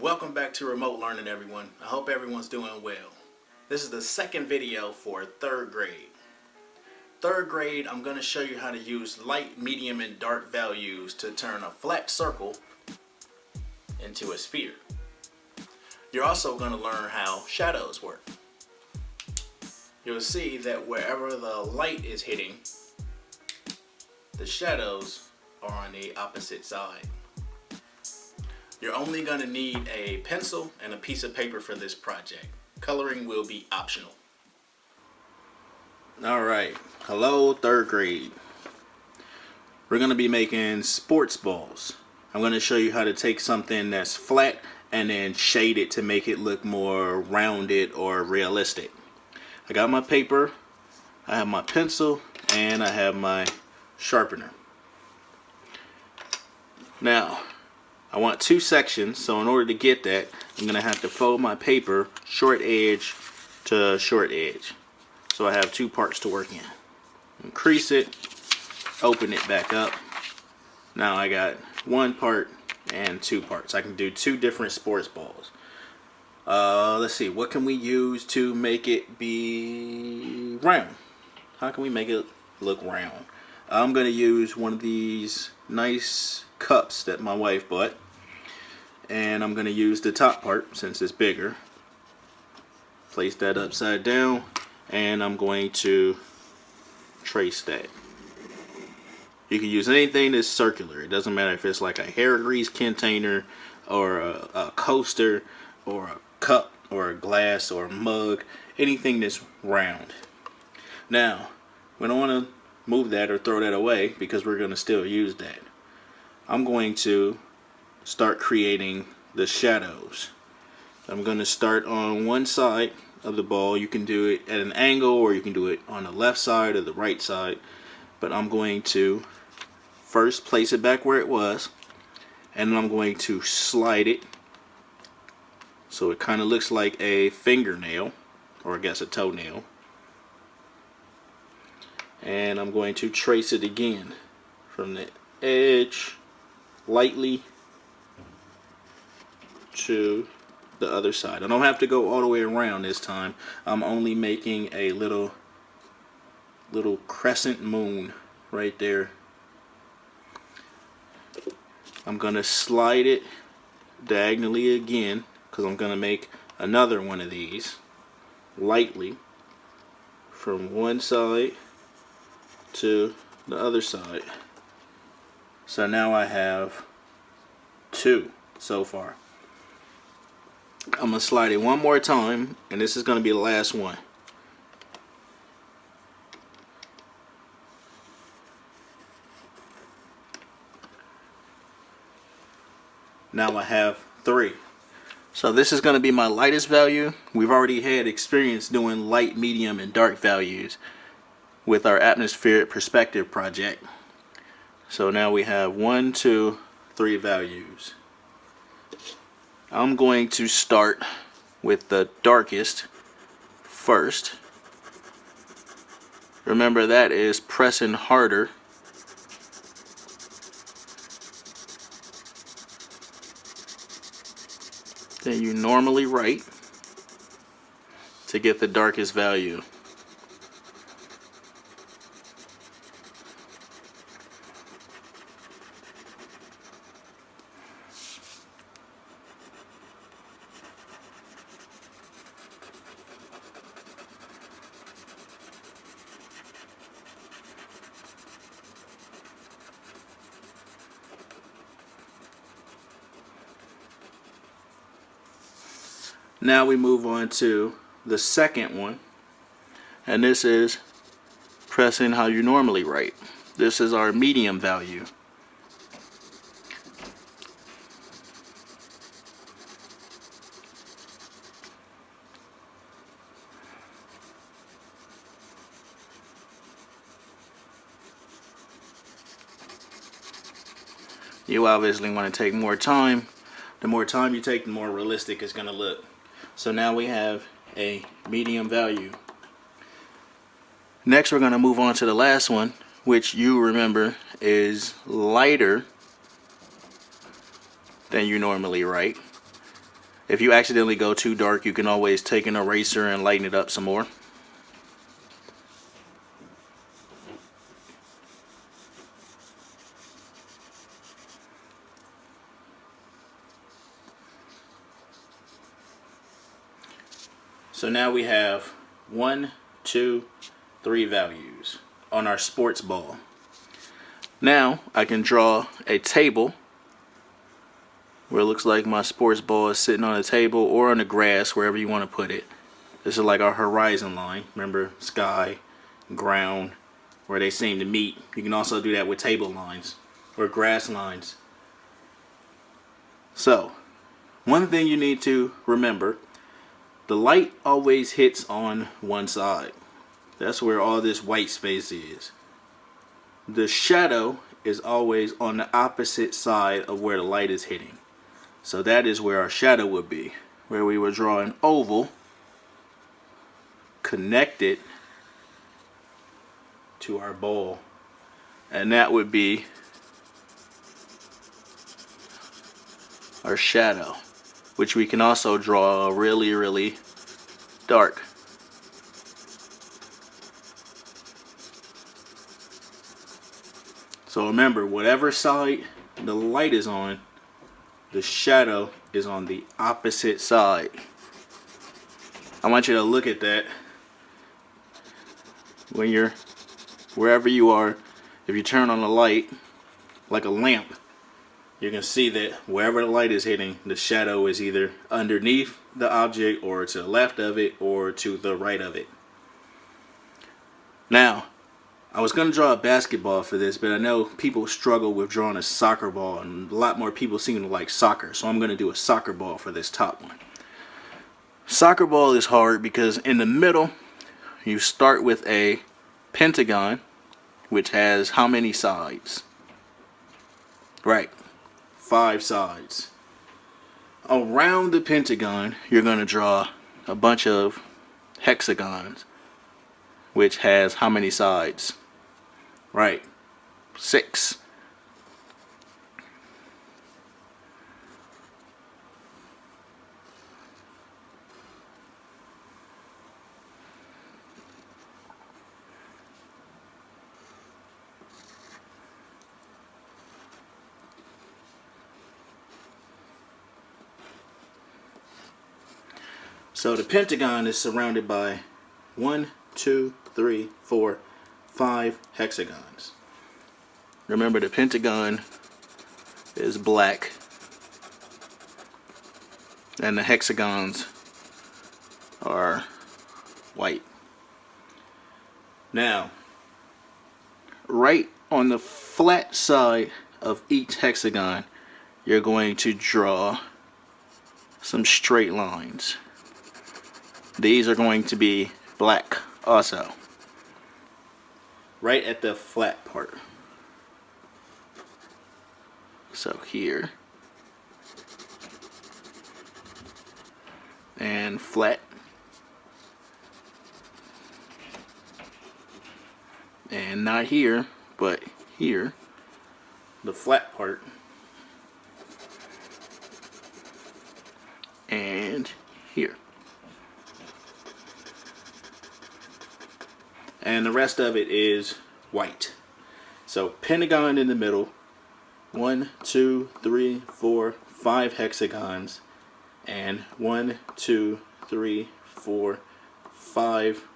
Welcome back to Remote Learning, everyone. I hope everyone's doing well. This is the second video for third grade. Third grade, I'm going to show you how to use light, medium, and dark values to turn a flat circle into a sphere. You're also going to learn how shadows work. You'll see that wherever the light is hitting, the shadows are on the opposite side. You're only going to need a pencil and a piece of paper for this project. Coloring will be optional. Alright, hello third grade. We're going to be making sports balls. I'm going to show you how to take something that's flat and then shade it to make it look more rounded or realistic. I got my paper, I have my pencil, and I have my sharpener. Now, I want two sections, so in order to get that, I'm going to have to fold my paper short edge to short edge. So I have two parts to work in. Increase it, open it back up. Now I got one part and two parts. I can do two different sports balls. Let's see, what can we use to make it be round? How can we make it look round? I'm going to use one of these nice cups that my wife bought. And I'm going to use the top part since it's bigger. Place that upside down, and I'm going to trace that. You can use anything that's circular. It doesn't matter if it's like a hair grease container or a coaster or a cup or a glass or a mug. Anything that's round. Now, we don't want to move that or throw that away because we're going to still use that. I'm going to start creating the shadows. I'm going to start on one side of the ball. You can do it at an angle or you can do it on the left side or the right side, but I'm going to first place it back where it was, and then I'm going to slide it so it kind of looks like a fingernail, or I guess a toenail, and I'm going to trace it again from the edge lightly to the other side. I don't have to go all the way around this time. I'm only making a little crescent moon right there. I'm gonna slide it diagonally again because I'm gonna make another one of these lightly from one side to the other side. So now I have two so far. I'm going to slide it one more time, and this is going to be the last one. Now I have three. So this is going to be my lightest value. We've already had experience doing light, medium, and dark values with our atmospheric perspective project. So now we have 1, 2, 3 values. I'm going to start with the darkest first. Remember, that is pressing harder than you normally write to get the darkest value. Now we move on to the second one, and this is pressing how you normally write. This is our medium value. You obviously want to take more time. The more time you take, the more realistic it's going to look. So now we have a medium value. Next, we're going to move on to the last one, which you remember is lighter than you normally write. If you accidentally go too dark, you can always take an eraser and lighten it up some more. So now we have 1, 2, 3 values on our sports ball. Now I can draw a table where it looks like my sports ball is sitting on a table or on the grass, wherever you want to put it. This is like our horizon line. Remember, sky, ground, where they seem to meet. You can also do that with table lines or grass lines. So, one thing you need to remember, the light always hits on one side. That's where all this white space is. The shadow is always on the opposite side of where the light is hitting. So that is where our shadow would be, where we would draw an oval connected to our ball. And that would be our shadow, which we can also draw really, really dark. So remember, whatever side the light is on, the shadow is on the opposite side. I want you to look at that when you're wherever you are. If you turn on a light like a lamp, you can see that wherever the light is hitting, the shadow is either underneath the object or to the left of it or to the right of it. Now, I was going to draw a basketball for this, but I know people struggle with drawing a soccer ball, and a lot more people seem to like soccer, so I'm going to do a soccer ball for this top one. Soccer ball is hard because in the middle, you start with a pentagon, which has how many sides? Right, 5 sides. Around the pentagon, you're going to draw a bunch of hexagons, which has how many sides? Right, 6. So the pentagon is surrounded by 1, 2, 3, 4, 5 hexagons. Remember, the pentagon is black and the hexagons are white. Now, right on the flat side of each hexagon, you're going to draw some straight lines. These are going to be black also, right at the flat part. So here, and flat, and not here, but here, the flat part, and here. And the rest of it is white. So pentagon in the middle, 1, 2, 3, 4, 5 hexagons, and 1, 2, 3, 4, 5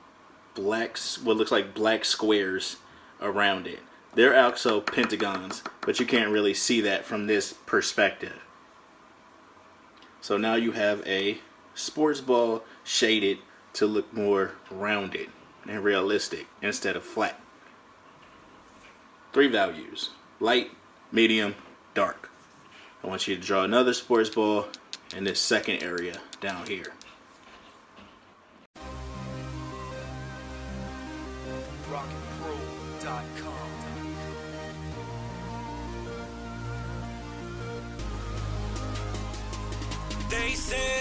what looks like black squares around it. They're also pentagons, but you can't really see that from this perspective. So now you have a sports ball shaded to look more rounded and realistic instead of flat. 3 values: light, medium, dark. I want you to draw another sports ball in this second area down here. mrcobbsart.com. They say